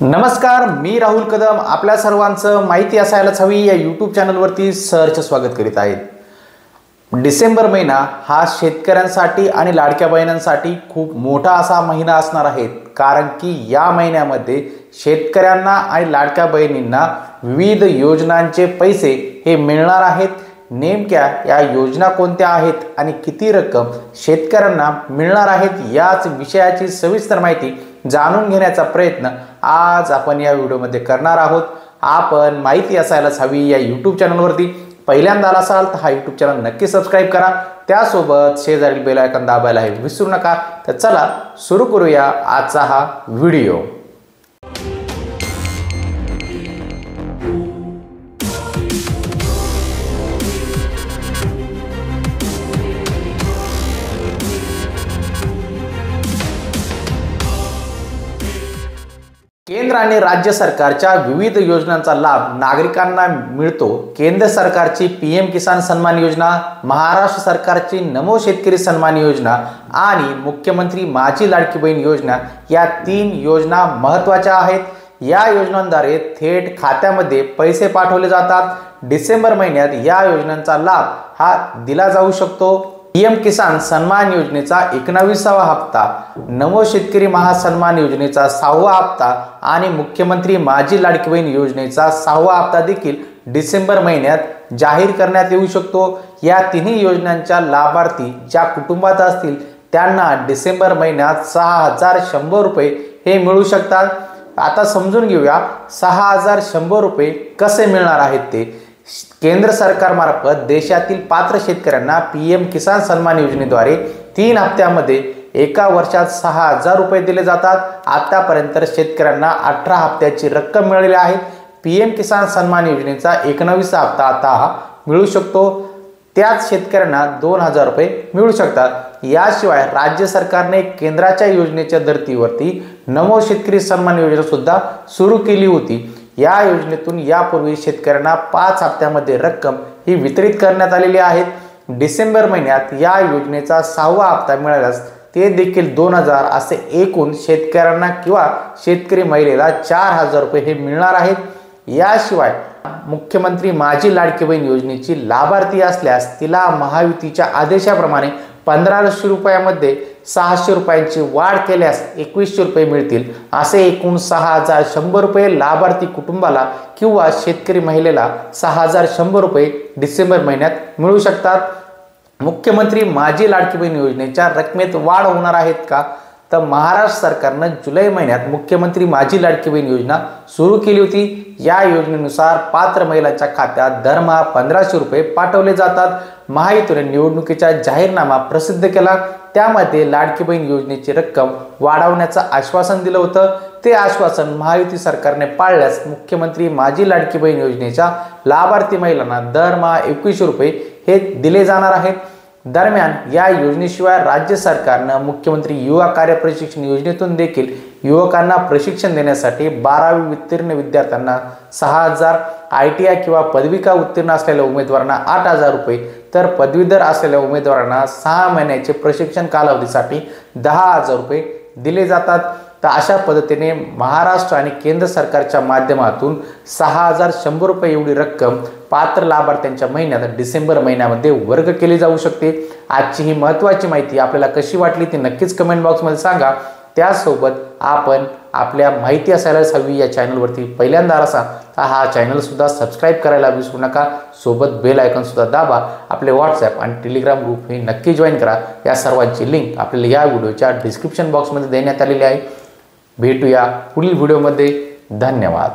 नमस्कार, मी राहुल कदम आपल्या सर्वांचं माहिती असायलाच हवी या यूट्यूब चॅनलवरती सहर्ष स्वागत करीत आहे। डिसेंबर महिना हा शेतकऱ्यांसाठी आणि लाडक्या बहिणींसाठी खूप मोठा असा महिना असणार आहे, कारण की या महिन्यामध्ये शेतकऱ्यांना आणि लाडक्या बहिणींना विविध योजनांचे पैसे हे मिळणार आहेत। नेमक्या या योजना कोणत्या आहेत आणि किती रक्कम शेतकऱ्यांना मिळणार आहेत याच विषयाची सविस्तर माहिती जाणून घेण्याचा प्रयत्न आज आपण या व्हिडिओमध्ये करणार आहोत। आपण माहिती असायलाच हवी या यूट्यूब चॅनलवरती पहिल्यांदा आला असाल तर हा यूट्यूब चॅनल नक्की सबस्क्राइब करा, त्यासोबत शेजारील बेल आयकॉन दाबायला विसरू नका। तर चला सुरू करूया आजचा हा व्हिडिओ। केंद्र आणि राज्य सरकारच्या विविध योजनांचा लाभ नागरिकांना मिळतो। केंद्र सरकारची पीएम किसान सन्मान योजना, महाराष्ट्र सरकारची नमो शेतकरी सन्मान योजना आणि मुख्यमंत्री माझी लाडकी बहीण योजना या 3 योजना महत्त्वाच्या आहेत। या योजनांद्वारे थेट खात्यामध्ये पैसे पाठवले जातात। डिसेंबर महिन्यात या योजनांचा लाभ हा दिला जाऊ शकतो। पीएम किसान सन्मान योजनेचा 19वा हप्ता, नमो शेतकरी महासन्मान योजनेचा 6वा हप्ता आणि मुख्यमंत्री माझी लाडकी बहीण योजनेचा 6वा हप्ता देखील डिसेंबर महिन्यात जाहीर करण्यात येऊ शकतो। या तिन्ही योजनांच्या लाभार्थी ज्या कुटुंबात असतील त्यांना डिसेंबर महिन्यात 6100 रुपये हे मिळू शकतात। आता समजून घेऊया 6100 रुपये कसे मिळणार आहेत ते। केंद्र सरकारमार्फत देशातील पात्र शेतकऱ्यांना पीएम किसान सन्मान योजनेद्वारे 3 हप्त्यामध्ये एका वर्षात 6000 रुपये दिले जातात। आतापर्यंत शेतकऱ्यांना 18 हप्त्याची रक्कम मिळालेली आहे। पीएम किसान सन्मान योजनेचा 19वा हप्ता आता हा मिळू शकतो, त्याच शेतकऱ्यांना 2000 रुपये मिळू शकतात। याशिवाय राज्य सरकारने केंद्राच्या योजनेच्या धर्तीवरती नमो शेतकरी सन्मान योजना सुद्धा सुरू केली होती। या योजनेतून यापूर्वी शेतकऱ्यांना 5 हप्त्यामध्ये रक्कम ही वितरित करण्यात आलेली आहे। डिसेंबर महिन्यात या योजनेचा 6वा हप्ता मिळाल्यास ते देखील 2000 असे एकूण शेतकऱ्यांना किंवा शेतकरी महिलेला 4000 रुपये हे मिळणार आहेत। याशिवाय मुख्यमंत्री माझी लाडकी बहीण योजनेची लाभार्थी असल्यास तिला महायुतीच्या आदेशाप्रमाणे 1500 रुपयामध्ये 600 रुपयांची वाढ केल्यास 2100 रुपये मिळतील। असे एकूण 6100 रुपये लाभार्थी कुटुंबाला किंवा शेतकरी महिलेला 6100 रुपये डिसेंबर महिन्यात मिळू शकतात। मुख्यमंत्री माझी लाडकी बहीण योजनेच्या रकमेत वाढ होणार आहेत का? तर महाराष्ट्र सरकारने जुलै महिन्यात मुख्यमंत्री माझी लाडकी बहीण योजना सुरू केली होती। या योजनेनुसार पात्र महिलांच्या खात्यात दरमहा 1500 रुपये पाठवले जातात। महायुतीने निवडणुकीचा जाहीरनामा प्रसिद्ध केला, त्यामध्ये लाडकी बहीण योजनेची रक्कम वाढवण्याचं आश्वासन दिलं होतं। ते आश्वासन महायुती सरकारने पाळल्यास मुख्यमंत्री माझी लाडकी बहीण योजनेच्या लाभार्थी महिलांना दरमहा 2100 रुपये हे दिले जाणार आहेत। दरम्यान या योजनेशिवाय राज्य सरकारनं मुख्यमंत्री युवा कार्य प्रशिक्षण योजनेतून देखील युवकांना प्रशिक्षण देण्यासाठी 12वी उत्तीर्ण विद्यार्थ्यांना 6000, ITI किंवा पदविका उत्तीर्ण असलेल्या उमेदवारांना 8000 रुपये, तर पदवीधर असलेल्या उमेदवारांना 6 महिन्याचे प्रशिक्षण कालावधीसाठी 10000 रुपये दिले जातात। तर अशा पद्धतीने महाराष्ट्र आणि केंद्र सरकारच्या माध्यमातून 6100 रुपये एवढी रक्कम पात्र लाभार्थ्यांच्या महिन्यात डिसेंबर महिन्यामध्ये वर्ग केली जाऊ शकते। आजची ही महत्त्वाची माहिती आपल्याला कशी वाटली ती नक्कीच कमेंट बॉक्समध्ये सांगा। त्यासोबत आपण आपल्या माहिती असायलाच हवी या चॅनलवरती पहिल्यांदा असा तर हा चॅनल सुद्धा सबस्क्राइब करायला विसरू नका। सोबत बेल आयकॉन सुद्धा दाबा। आपले व्हॉट्सॲप आणि टेलिग्राम ग्रुप हे नक्की जॉईन करा। या सर्वांची लिंक आपल्याला या व्हिडिओच्या डिस्क्रिप्शन बॉक्समध्ये देण्यात आलेली आहे। भेटूया पुढील व्हिडिओमध्ये। धन्यवाद।